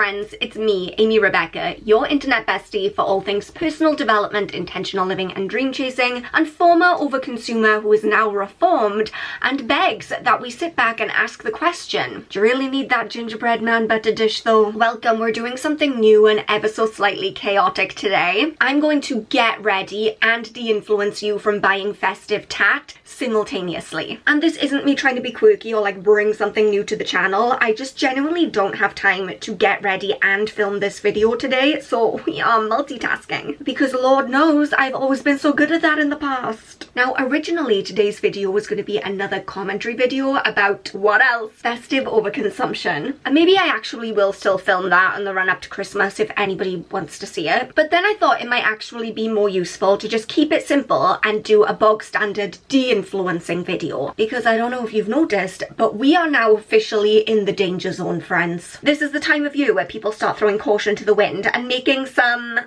friends, it's me, Amy Rebecca, your internet bestie for all things personal development, intentional living and dream chasing, and former overconsumer who is now reformed and begs that we sit back and ask the question, do you really need that gingerbread man butter dish though? Welcome, we're doing something new and ever so slightly chaotic today. I'm going to get ready and de-influence you from buying festive tat simultaneously. And this isn't me trying to be quirky or like bring something new to the channel. I just genuinely don't have time to get ready and film this video today, so we are multitasking. Because Lord knows I've always been so good at that in the past. Now originally today's video was going to be another commentary video about what else? Festive overconsumption. And maybe I actually will still film that in the run up to Christmas if anybody wants to see it. But then I thought it might actually be more useful to just keep it simple and do a bog standard de-influencing video. Because I don't know if you've noticed, but we are now officially in the danger zone, friends. This is the time of year where people start throwing caution to the wind and making some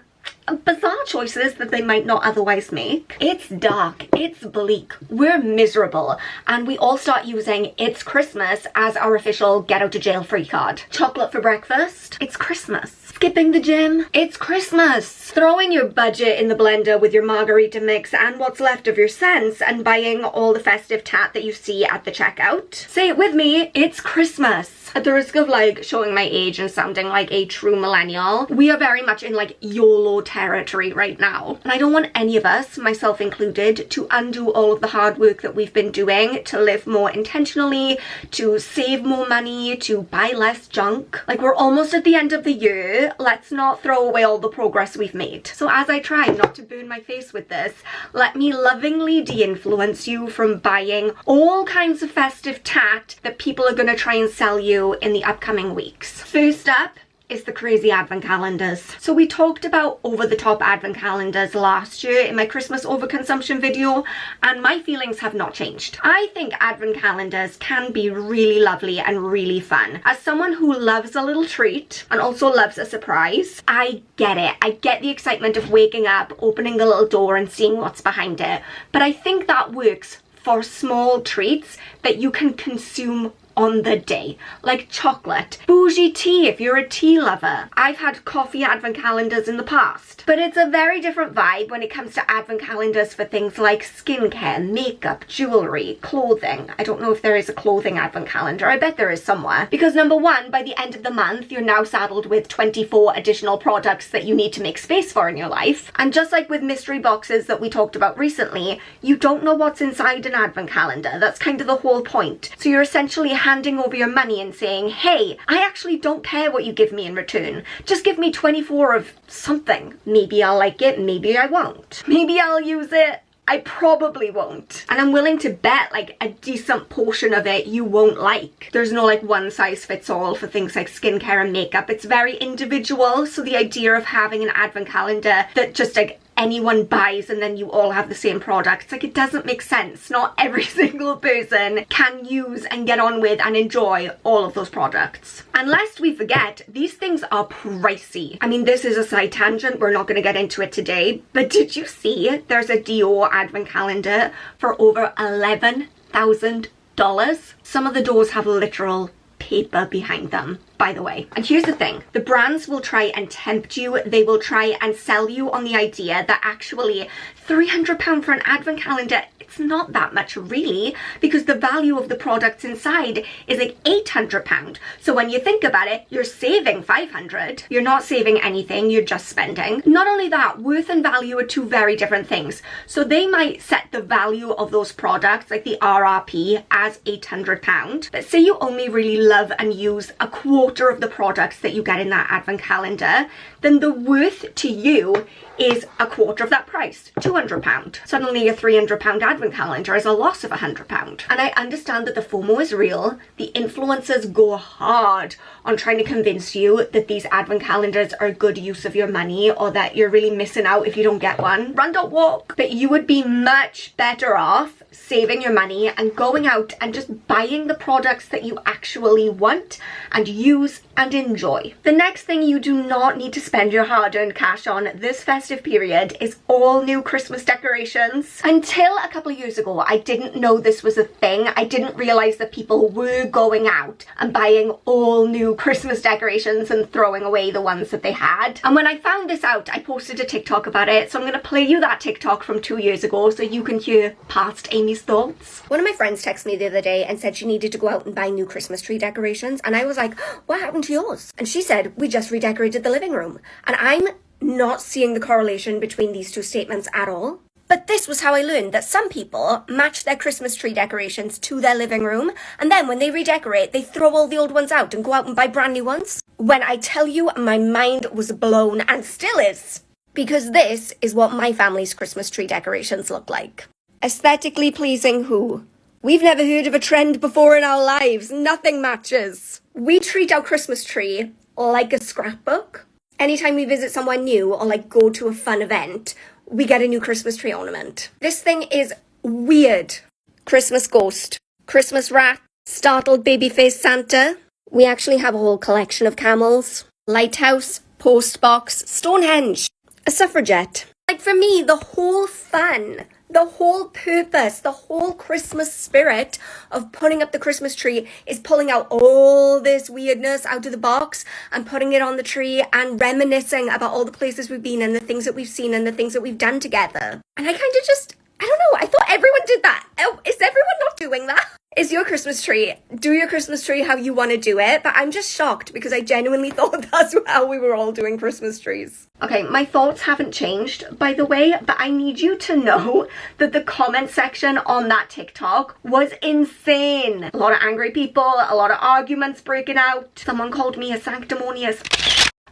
bizarre choices that they might not otherwise make. It's dark, it's bleak, we're miserable, and we all start using "it's Christmas" as our official get out of jail free card. Chocolate for breakfast? It's Christmas. Skipping the gym? It's Christmas. Throwing your budget in the blender with your margarita mix and what's left of your cents and buying all the festive tat that you see at the checkout? Say it with me, it's Christmas. At the risk of like showing my age and sounding like a true millennial, we are very much in like YOLO territory right now. And I don't want any of us, myself included, to undo all of the hard work that we've been doing to live more intentionally, to save more money, to buy less junk. Like, we're almost at the end of the year. Let's not throw away all the progress we've made. So as I try not to burn my face with this, let me lovingly de-influence you from buying all kinds of festive tat that people are going to try and sell you in the upcoming weeks. First up is the crazy advent calendars. So we talked about over-the-top advent calendars last year in my Christmas overconsumption video, and my feelings have not changed. I think advent calendars can be really lovely and really fun. As someone who loves a little treat and also loves a surprise, I get it. I get the excitement of waking up, opening the little door and seeing what's behind it. But I think that works for small treats that you can consume on the day, like chocolate, bougie tea if you're a tea lover. I've had coffee advent calendars in the past, but it's a very different vibe when it comes to advent calendars for things like skincare, makeup, jewelry, clothing. I don't know if there is a clothing advent calendar. I bet there is somewhere. Because number one, by the end of the month, you're now saddled with 24 additional products that you need to make space for in your life. And just like with mystery boxes that we talked about recently, you don't know what's inside an advent calendar. That's kind of the whole point. So you're essentially handing over your money and saying, hey, I actually don't care what you give me in return. Just give me 24 of something. Maybe I'll like it, maybe I won't. Maybe I'll use it, I probably won't. And I'm willing to bet like a decent portion of it you won't like. There's no like one size fits all for things like skincare and makeup. It's very individual. So the idea of having an advent calendar that just like anyone buys and then you all have the same products, like, it doesn't make sense. Not every single person can use and get on with and enjoy all of those products. And lest we forget, these things are pricey. I mean, this is a side tangent, we're not going to get into it today, but did you see there's a Dior advent calendar for over $11,000? Some of the doors have literal paper behind them, by the way. And here's the thing, the brands will try and tempt you. They will try and sell you on the idea that actually £300 for an advent calendar, it's not that much really, because the value of the products inside is like £800. So when you think about it, you're saving $500. You're not saving anything, you're just spending. Not only that, worth and value are two very different things. So they might set the value of those products, like the RRP, as £800. But say you only really love and use a quarter of the products that you get in that advent calendar, then the worth to you is a quarter of that price, £200. Suddenly a £300 advent calendar is a loss of £100. And I understand that the FOMO is real. The influencers go hard on trying to convince you that these advent calendars are a good use of your money, or that you're really missing out if you don't get one. Run, don't walk. But you would be much better off saving your money and going out and just buying the products that you actually want and use and enjoy. The next thing you do not need to spend your hard-earned cash on this festive period is all new Christmas decorations. Until a couple couple of years ago, I didn't know this was a thing. I didn't realise that people were going out and buying all new Christmas decorations and throwing away the ones that they had. And when I found this out, I posted a TikTok about it. So I'm going to play you that TikTok from 2 years ago so you can hear past Amy's thoughts. One of my friends texted me the other day and said she needed to go out and buy new Christmas tree decorations. And I was like, what happened to yours? And she said, we just redecorated the living room. And I'm not seeing the correlation between these two statements at all. But this was how I learned that some people match their Christmas tree decorations to their living room, and then when they redecorate, they throw all the old ones out and go out and buy brand new ones. When I tell you, my mind was blown, and still is, because this is what my family's Christmas tree decorations look like. Aesthetically pleasing who? We've never heard of a trend before in our lives. Nothing matches. We treat our Christmas tree like a scrapbook. Anytime we visit somewhere new or like go to a fun event, we get a new Christmas tree ornament. This thing is weird. Christmas ghost, Christmas rat, startled baby-faced Santa. We actually have a whole collection of camels, lighthouse, post box, Stonehenge, a suffragette. Like for me, the whole fun, the whole purpose, the whole Christmas spirit of putting up the Christmas tree is pulling out all this weirdness out of the box and putting it on the tree and reminiscing about all the places we've been and the things that we've seen and the things that we've done together. And I kind of just, I don't know, I thought everyone did that. Oh, is everyone not doing that? Is your Christmas tree, do your Christmas tree how you want to do it, but I'm just shocked because I genuinely thought that's how we were all doing Christmas trees. Okay, my thoughts haven't changed, by the way, but I need you to know that the comment section on that TikTok was insane. A lot of angry people, a lot of arguments breaking out. Someone called me a sanctimonious...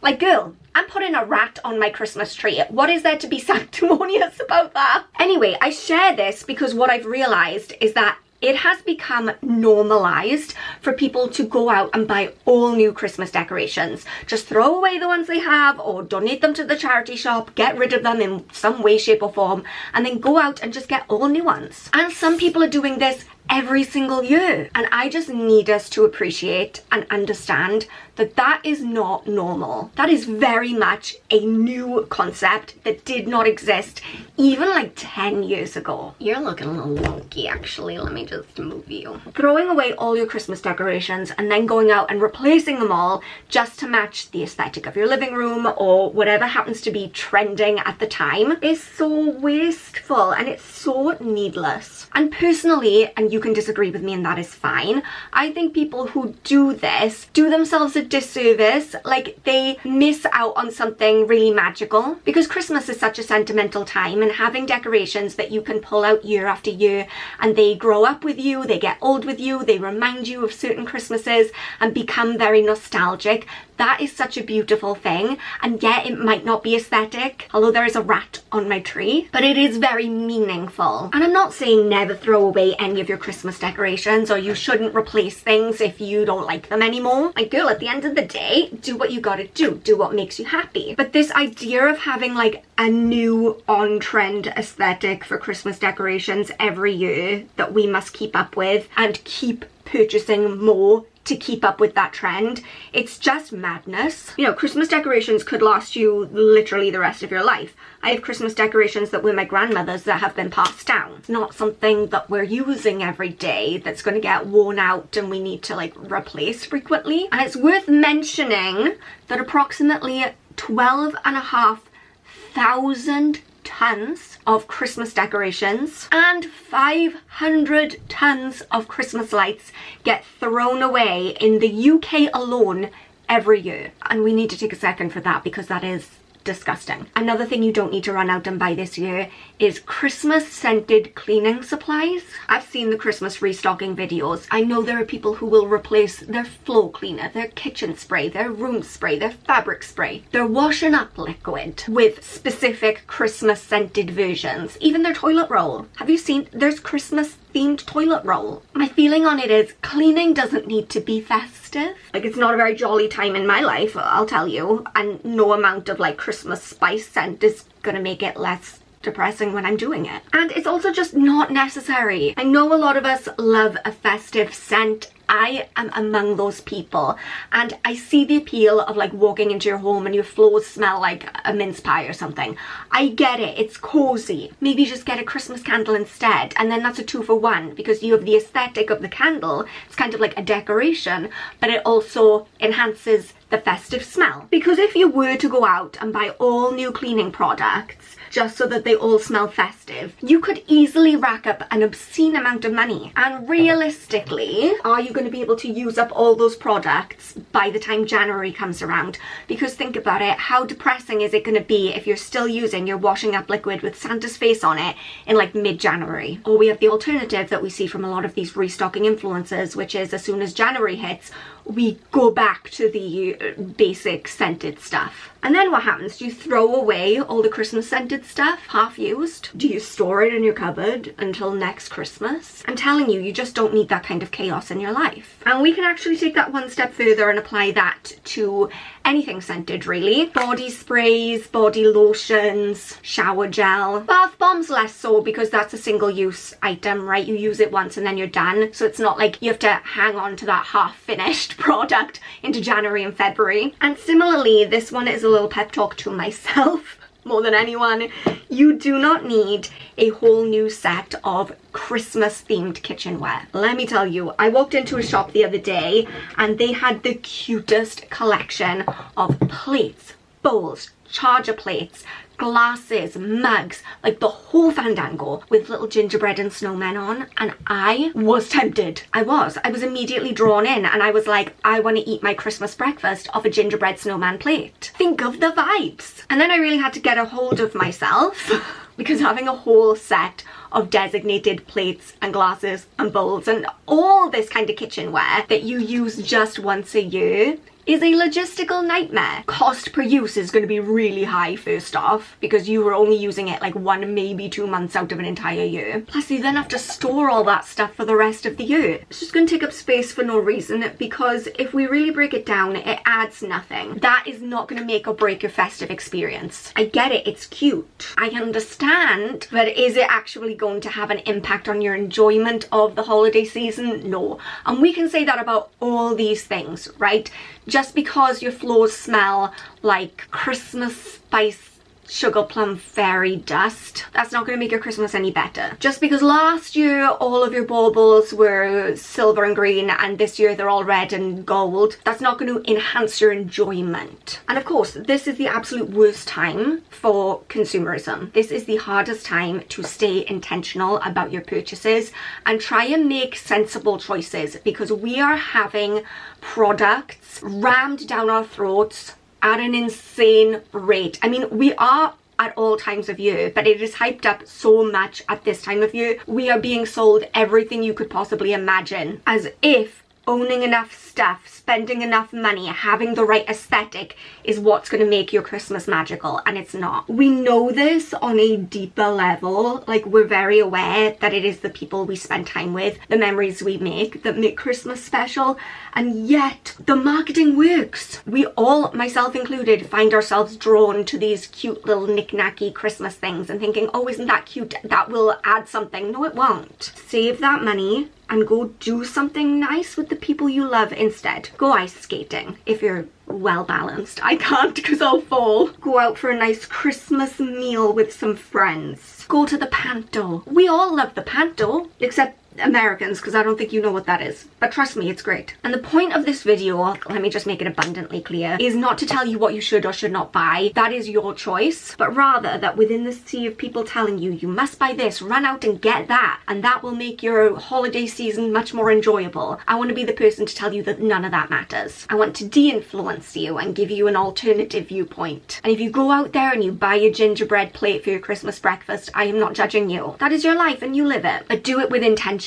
Like, girl, I'm putting a rat on my Christmas tree. What is there to be sanctimonious about that? Anyway, I share this because what I've realised is that it has become normalized for people to go out and buy all new Christmas decorations. Just throw away the ones they have or donate them to the charity shop, get rid of them in some way, shape or form, and then go out and just get all new ones. And some people are doing this every single year. And I just need us to appreciate and understand that that is not normal. That is very much a new concept that did not exist even like 10 years ago. You're looking a little wonky actually, let me just move you. Throwing away all your Christmas decorations and then going out and replacing them all just to match the aesthetic of your living room or whatever happens to be trending at the time is so wasteful and it's so needless. And personally, and you can disagree with me and that is fine, I think people who do this do themselves a disservice, like they miss out on something really magical because Christmas is such a sentimental time and having decorations that you can pull out year after year and they grow up with you, they get old with you, they remind you of certain Christmases and become very nostalgic. That is such a beautiful thing, and yet it might not be aesthetic, although there is a rat on my tree, but it is very meaningful. And I'm not saying never throw away any of your Christmas decorations or you shouldn't replace things if you don't like them anymore. Like, girl, at the end of the day, do what you gotta do what makes you happy. But this idea of having like a new on-trend aesthetic for Christmas decorations every year that we must keep up with and keep purchasing more to keep up with that trend, it's just madness. You know, Christmas decorations could last you literally the rest of your life. I have Christmas decorations that were my grandmother's that have been passed down. It's not something that we're using every day that's going to get worn out and we need to like replace frequently. And it's worth mentioning that approximately 12,500 tons of Christmas decorations and 500 tons of Christmas lights get thrown away in the UK alone every year. And we need to take a second for that because that is disgusting. Another thing you don't need to run out and buy this year is Christmas scented cleaning supplies. I've seen the Christmas restocking videos. I know there are people who will replace their floor cleaner, their kitchen spray, their room spray, their fabric spray, their washing up liquid with specific Christmas scented versions. Even their toilet roll. Have you seen, there's Christmas themed toilet roll. My feeling on it is cleaning doesn't need to be festive. Like, it's not a very jolly time in my life, I'll tell you, and no amount of like Christmas spice scent is gonna make it less depressing when I'm doing it. And it's also just not necessary. I know a lot of us love a festive scent I am among those people, and I see the appeal of like walking into your home and your floors smell like a mince pie or something. I get it, it's cozy. Maybe just get a Christmas candle instead, and then that's a 2 for 1 because you have the aesthetic of the candle. It's kind of like a decoration, but it also enhances the festive smell. Because if you were to go out and buy all new cleaning products just so that they all smell festive, you could easily rack up an obscene amount of money. And realistically, are you going to be able to use up all those products by the time January comes around? Because think about it, how depressing is it going to be if you're still using your washing up liquid with Santa's face on it in like mid-January? Or we have the alternative that we see from a lot of these restocking influencers, which is as soon as January hits, we go back to the basic scented stuff. And then what happens? Do you throw away all the Christmas scented stuff, half used? Do you store it in your cupboard until next Christmas? I'm telling you, you just don't need that kind of chaos in your life. And we can actually take that one step further and apply that to anything scented, really. Body sprays, body lotions, shower gel. Bath bombs less so, because that's a single-use item, right? You use it once and then you're done. So it's not like you have to hang on to that half-finished product into January and February. And similarly, this one is a little pep talk to myself more than anyone. You do not need a whole new set of Christmas themed kitchenware. Let me tell you, I walked into a shop the other day and they had the cutest collection of plates, bowls, charger plates, glasses, mugs, like the whole fandango with little gingerbread and snowmen on, and I was tempted. I was immediately drawn in, and I was like, I want to eat my Christmas breakfast off a gingerbread snowman plate. Think of the vibes. And then I really had to get a hold of myself because having a whole set of designated plates and glasses and bowls and all this kind of kitchenware that you use just once a year is a logistical nightmare. Cost per use is going to be really high first off, because you were only using it like 1, maybe 2 months out of an entire year. Plus you then have to store all that stuff for the rest of the year. It's just going to take up space for no reason, because if we really break it down, it adds nothing. That is not going to make or break your festive experience. I get it, it's cute. I understand, but is it actually going to have an impact on your enjoyment of the holiday season? No. And we can say that about all these things, right? Just because your floors smell like Christmas spice sugar plum fairy dust, that's not going to make your Christmas any better. Just because last year all of your baubles were silver and green and this year they're all red and gold, that's not going to enhance your enjoyment. And of course, this is the absolute worst time for consumerism. This is the hardest time to stay intentional about your purchases and try and make sensible choices, because we are having products rammed down our throats at an insane rate. I mean, we are at all times of year, but it is hyped up so much at this time of year. We are being sold everything you could possibly imagine, as if owning enough stuff, spending enough money, having the right aesthetic is what's going to make your Christmas magical, and it's not. We know this on a deeper level. Like, we're very aware that it is the people we spend time with, the memories we make, that make Christmas special, and yet the marketing works. We all, myself included, find ourselves drawn to these cute little knick-knacky Christmas things and thinking, oh, isn't that cute? That will add something. No, it won't. Save that money and go do something nice with the people you love instead. Go ice skating if you're well balanced. I can't because I'll fall. Go out for a nice Christmas meal with some friends. Go to the panto. We all love the panto, except Americans, because I don't think you know what that is. But trust me, it's great. And the point of this video, let me just make it abundantly clear, is not to tell you what you should or should not buy. That is your choice. But rather that within the sea of people telling you, you must buy this, run out and get that, and that will make your holiday season much more enjoyable. I want to be the person to tell you that none of that matters. I want to de-influence you and give you an alternative viewpoint. And if you go out there and you buy a gingerbread plate for your Christmas breakfast, I am not judging you. That is your life and you live it. But do it with intention.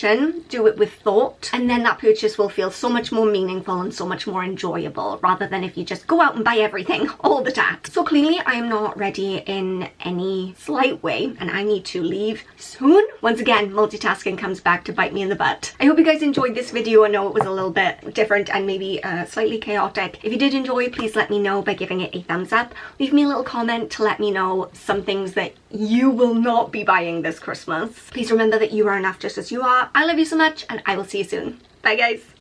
Do it with thought, and then that purchase will feel so much more meaningful and so much more enjoyable, rather than if you just go out and buy everything all the time. So clearly I am not ready in any slight way, and I need to leave soon. Once again, multitasking comes back to bite me in the butt. I hope you guys enjoyed this video. I know it was a little bit different and maybe slightly chaotic. If you did enjoy, please let me know by giving it a thumbs up. Leave me a little comment to let me know some things that you will not be buying this Christmas. Please remember that you are enough just as you are. I love you so much, and I will see you soon. Bye guys.